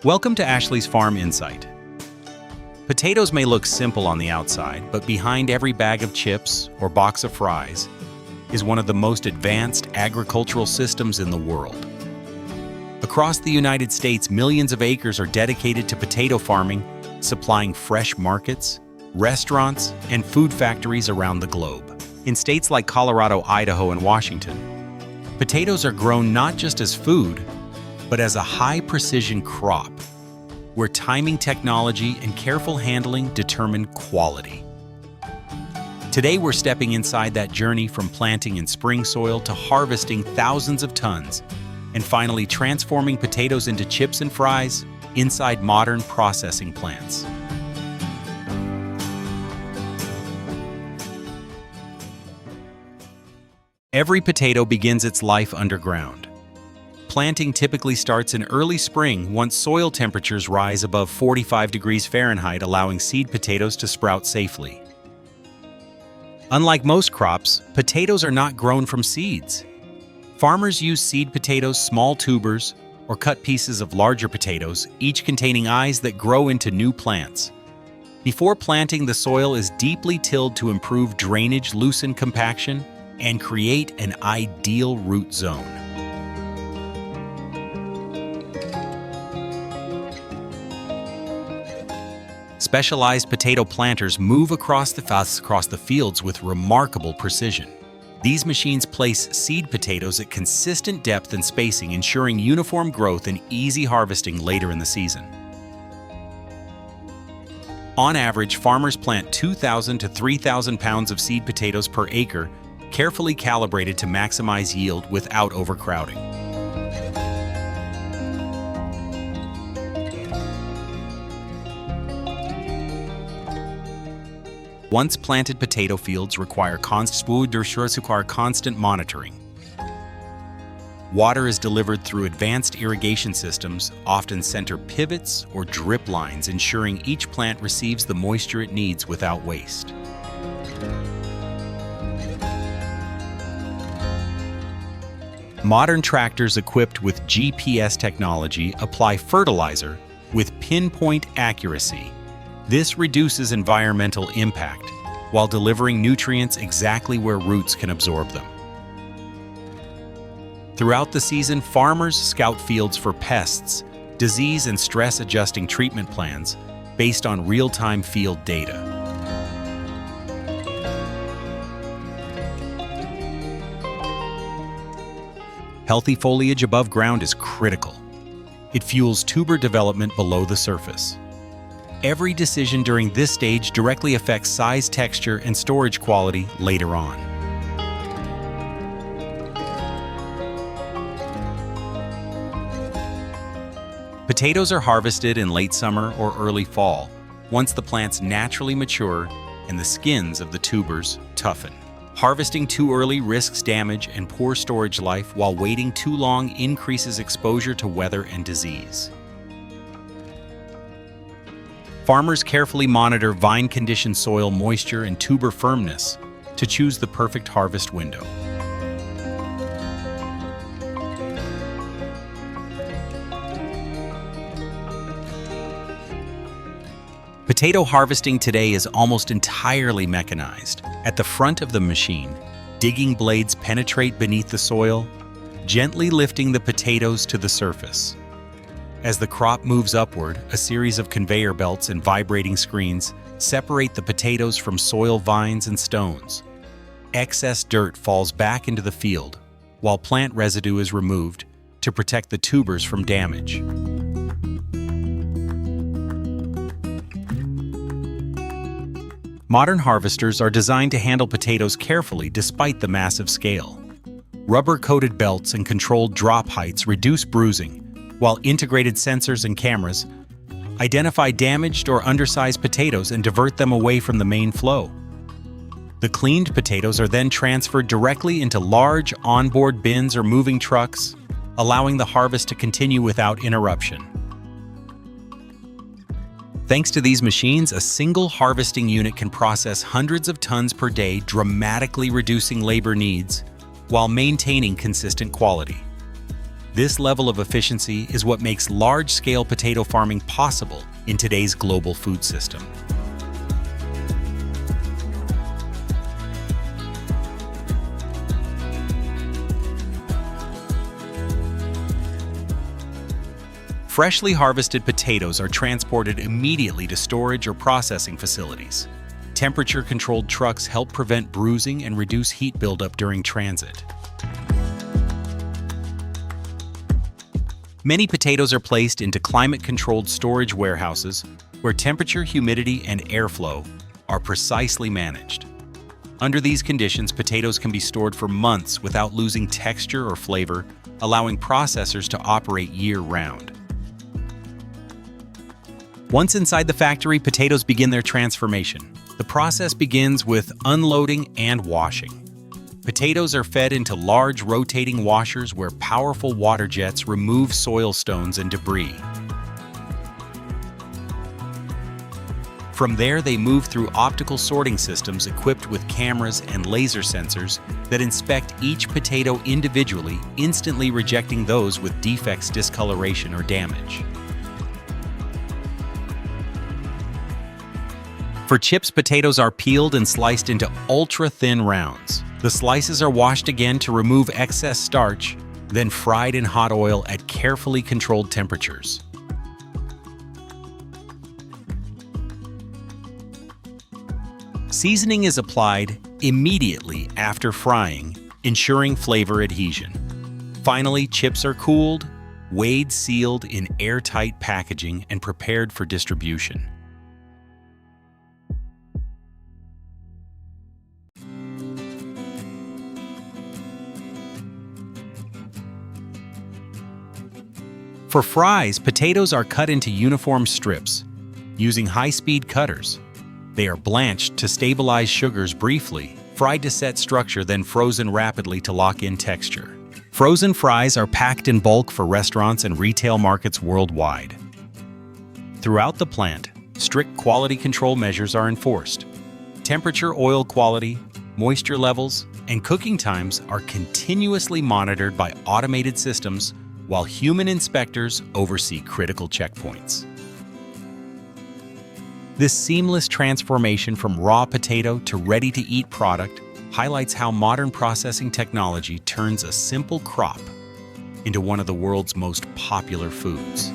Welcome to Ashley's Farm Insight. Potatoes may look simple on the outside, but behind every bag of chips or box of fries is one of the most advanced agricultural systems in the world. Across the United States, millions of acres are dedicated to potato farming, supplying fresh markets, restaurants, and food factories around the globe. In states like Colorado, Idaho, and Washington, potatoes are grown not just as food, but as a high-precision crop, where timing technology and careful handling determine quality. Today, we're stepping inside that journey from planting in spring soil to harvesting thousands of tons, and finally transforming potatoes into chips and fries inside modern processing plants. Every potato begins its life underground. Planting typically starts in early spring once soil temperatures rise above 45 degrees Fahrenheit, allowing seed potatoes to sprout safely. Unlike most crops, potatoes are not grown from seeds. Farmers use seed potatoes, small tubers, or cut pieces of larger potatoes, each containing eyes that grow into new plants. Before planting, the soil is deeply tilled to improve drainage, loosen compaction, and create an ideal root zone. Specialized potato planters move across the fields with remarkable precision. These machines place seed potatoes at consistent depth and spacing, ensuring uniform growth and easy harvesting later in the season. On average, farmers plant 2,000 to 3,000 pounds of seed potatoes per acre, carefully calibrated to maximize yield without overcrowding. Once planted potato fields require constant monitoring. Water is delivered through advanced irrigation systems, often center pivots or drip lines, ensuring each plant receives the moisture it needs without waste. Modern tractors equipped with GPS technology apply fertilizer with pinpoint accuracy. This reduces environmental impact while delivering nutrients exactly where roots can absorb them. Throughout the season, farmers scout fields for pests, disease, and stress-adjusting treatment plans based on real-time field data. Healthy foliage above ground is critical. It fuels tuber development below the surface. Every decision during this stage directly affects size, texture, and storage quality later on. Potatoes are harvested in late summer or early fall, once the plants naturally mature and the skins of the tubers toughen. Harvesting too early risks damage and poor storage life, while waiting too long increases exposure to weather and disease. Farmers carefully monitor vine condition, soil moisture, and tuber firmness to choose the perfect harvest window. Potato harvesting today is almost entirely mechanized. At the front of the machine, digging blades penetrate beneath the soil, gently lifting the potatoes to the surface. As the crop moves upward, a series of conveyor belts and vibrating screens separate the potatoes from soil, vines, and stones. Excess dirt falls back into the field, while plant residue is removed to protect the tubers from damage. Modern harvesters are designed to handle potatoes carefully despite the massive scale. Rubber-coated belts and controlled drop heights reduce bruising, while integrated sensors and cameras identify damaged or undersized potatoes and divert them away from the main flow. The cleaned potatoes are then transferred directly into large onboard bins or moving trucks, allowing the harvest to continue without interruption. Thanks to these machines, a single harvesting unit can process hundreds of tons per day, dramatically reducing labor needs while maintaining consistent quality. This level of efficiency is what makes large-scale potato farming possible in today's global food system. Freshly harvested potatoes are transported immediately to storage or processing facilities. Temperature-controlled trucks help prevent bruising and reduce heat buildup during transit. Many potatoes are placed into climate-controlled storage warehouses where temperature, humidity, and airflow are precisely managed. Under these conditions, potatoes can be stored for months without losing texture or flavor, allowing processors to operate year-round. Once inside the factory, potatoes begin their transformation. The process begins with unloading and washing. Potatoes are fed into large rotating washers where powerful water jets remove soil stones and debris. From there, they move through optical sorting systems equipped with cameras and laser sensors that inspect each potato individually, instantly rejecting those with defects, discoloration, or damage. For chips, potatoes are peeled and sliced into ultra-thin rounds. The slices are washed again to remove excess starch, then fried in hot oil at carefully controlled temperatures. Seasoning is applied immediately after frying, ensuring flavor adhesion. Finally, chips are cooled, weighed, sealed in airtight packaging, and prepared for distribution. For fries, potatoes are cut into uniform strips using high-speed cutters. They are blanched to stabilize sugars briefly, fried to set structure, then frozen rapidly to lock in texture. Frozen fries are packed in bulk for restaurants and retail markets worldwide. Throughout the plant, strict quality control measures are enforced. Temperature, oil quality, moisture levels, and cooking times are continuously monitored by automated systems, while human inspectors oversee critical checkpoints. This seamless transformation from raw potato to ready-to-eat product highlights how modern processing technology turns a simple crop into one of the world's most popular foods.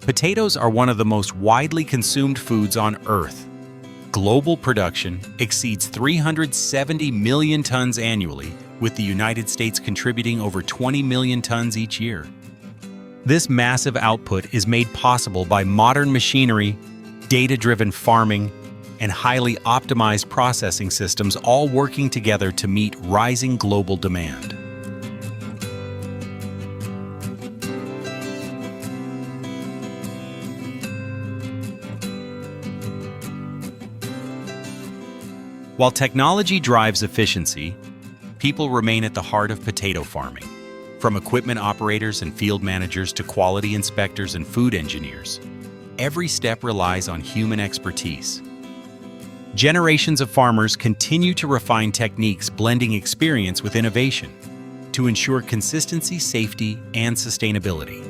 Potatoes are one of the most widely consumed foods on Earth. Global production exceeds 370 million tons annually, with the United States contributing over 20 million tons each year. This massive output is made possible by modern machinery, data-driven farming, and highly optimized processing systems, all working together to meet rising global demand. While technology drives efficiency, people remain at the heart of potato farming. From equipment operators and field managers to quality inspectors and food engineers, every step relies on human expertise. Generations of farmers continue to refine techniques, blending experience with innovation to ensure consistency, safety, and sustainability.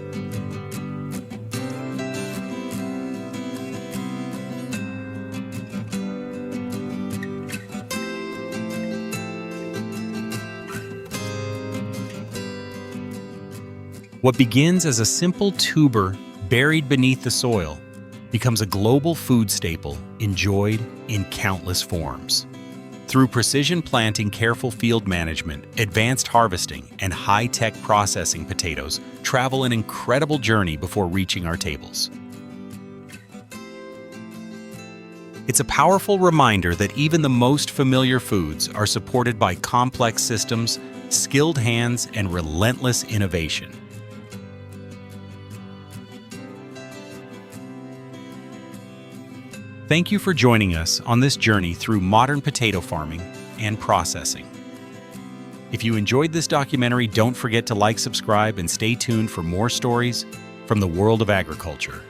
What begins as a simple tuber buried beneath the soil becomes a global food staple enjoyed in countless forms. Through precision planting, careful field management, advanced harvesting, and high-tech processing, potatoes travel an incredible journey before reaching our tables. It's a powerful reminder that even the most familiar foods are supported by complex systems, skilled hands, and relentless innovation. Thank you for joining us on this journey through modern potato farming and processing. If you enjoyed this documentary, don't forget to like, subscribe, and stay tuned for more stories from the world of agriculture.